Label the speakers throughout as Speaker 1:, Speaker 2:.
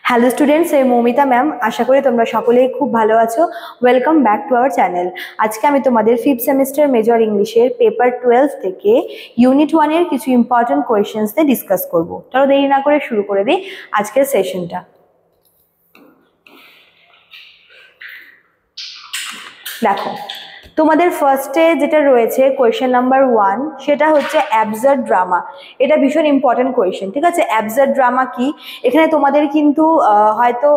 Speaker 1: Hello students, আমি Moumita ma'am. আশা করি তোমরা সকলেই খুব ভালো আছো। Welcome back to our channel. আজকে আমি তোমাদের 5th সেমিস্টার মেজর ইংলিশের পেপার 12 থেকে ইউনিট 1 এর কিছু ইম্পর্টেন্ট কোয়েশ্চেন্স নিয়ে ডিসকাস করব। চলো দেরি না করে শুরু করে দিই আজকের সেশনটা। দেখো, তোমাদের ফার্স্টে যেটা রয়েছে কোয়েশ্চেন নাম্বার 1, সেটা হচ্ছে অ্যাবসার্ড ড্রামা। এটা ভীষণ ইম্পর্টেন্ট কোয়েশ্চেন, ঠিক আছে? অ্যাবসার্ড ড্রামা কি, এখানে তোমাদের কিন্তু হয়তো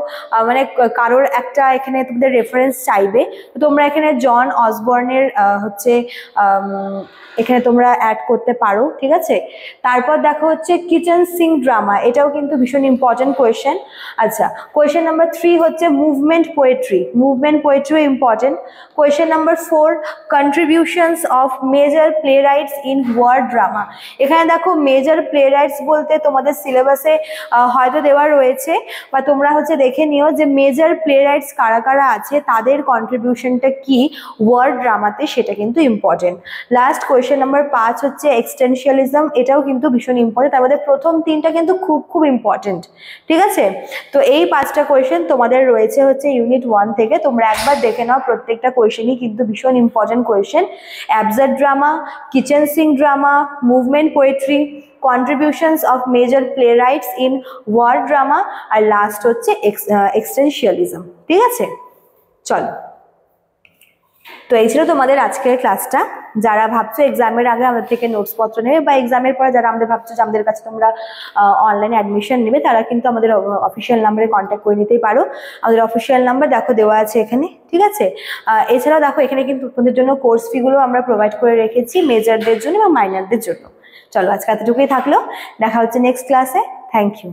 Speaker 1: মানে কারোর একটা এখানে তোমাদের রেফারেন্স চাইবে, তো তোমরা এখানে জন অসবর্নের হচ্ছে এখানে তোমরা অ্যাড করতে পারো, ঠিক আছে? তারপর দেখো হচ্ছে কিচেন সিঙ্ক ড্রামা, এটাও কিন্তু ভীষণ ইম্পর্টেন্ট কোয়েশ্চেন। আচ্ছা, কোয়েশ্চেন নাম্বার 3 হচ্ছে মুভমেন্ট পোয়েট্রি। মুভমেন্ট পোয়েট্রিও important. Question number 4, contributions of major playwrights in war drama. এখানে দেখো মেজর প্লে রাইটস বলতে তোমাদের সিলেবাসে হয়তো দেওয়া রয়েছে, বা তোমরা হচ্ছে দেখে নিও যে মেজর প্লে রাইটস কারা কারা আছে, তাদের কন্ট্রিবিউশনটা কি ওয়ার ড্রামাতে, সেটা কিন্তু ইম্পর্টেন্ট। লাস্ট কোয়েশ্চেন নাম্বার 5 হচ্ছে এক্সটেনশিয়ালিজম। এটাও কিন্তু ভীষণ ইম্পর্টেন্ট। তার মধ্যে প্রথম 3টা কিন্তু খুব খুব ইম্পর্টেন্ট, ঠিক আছে? তো এই 5টা কোয়েশ্চেন তোমাদের রয়েছে হচ্ছে ইউনিট 1 থেকে। তোমরা একবার দেখে নাও, প্রত্যেকটা কোয়েশ্চেনই কিন্তু ভীষণ important question. Absurd drama, kitchen sink drama, movement poetry, contributions of major playwrights in war drama, আর লাস্ট হচ্ছে এক্সটেনশিয়ালিজম, ঠিক আছে? চলো, তো এই ছিল তোমাদের আজকের ক্লাসটা। যারা ভাবছো এক্সামের আগে আমাদের থেকে নোটস পত্র নেবে, বা এক্সামের পরে যারা আমাদের ভাবছো যে আমাদের কাছে তোমরা অনলাইনে অ্যাডমিশন নেবে, তারা কিন্তু আমাদের অফিসিয়াল নাম্বারে কন্ট্যাক্ট করে নিতেই পারো। আমাদের অফিসিয়াল নাম্বার দেখো দেওয়া আছে এখানে, ঠিক আছে? এছাড়াও দেখো এখানে কিন্তু তোমাদের জন্য কোর্স ফিগুলো আমরা প্রোভাইড করে রেখেছি, মেজরদের জন্য বা মাইনরদের জন্য। চলো, আজকে এতটুকুই থাকলো। দেখা হচ্ছে নেক্সট ক্লাসে। Thank you.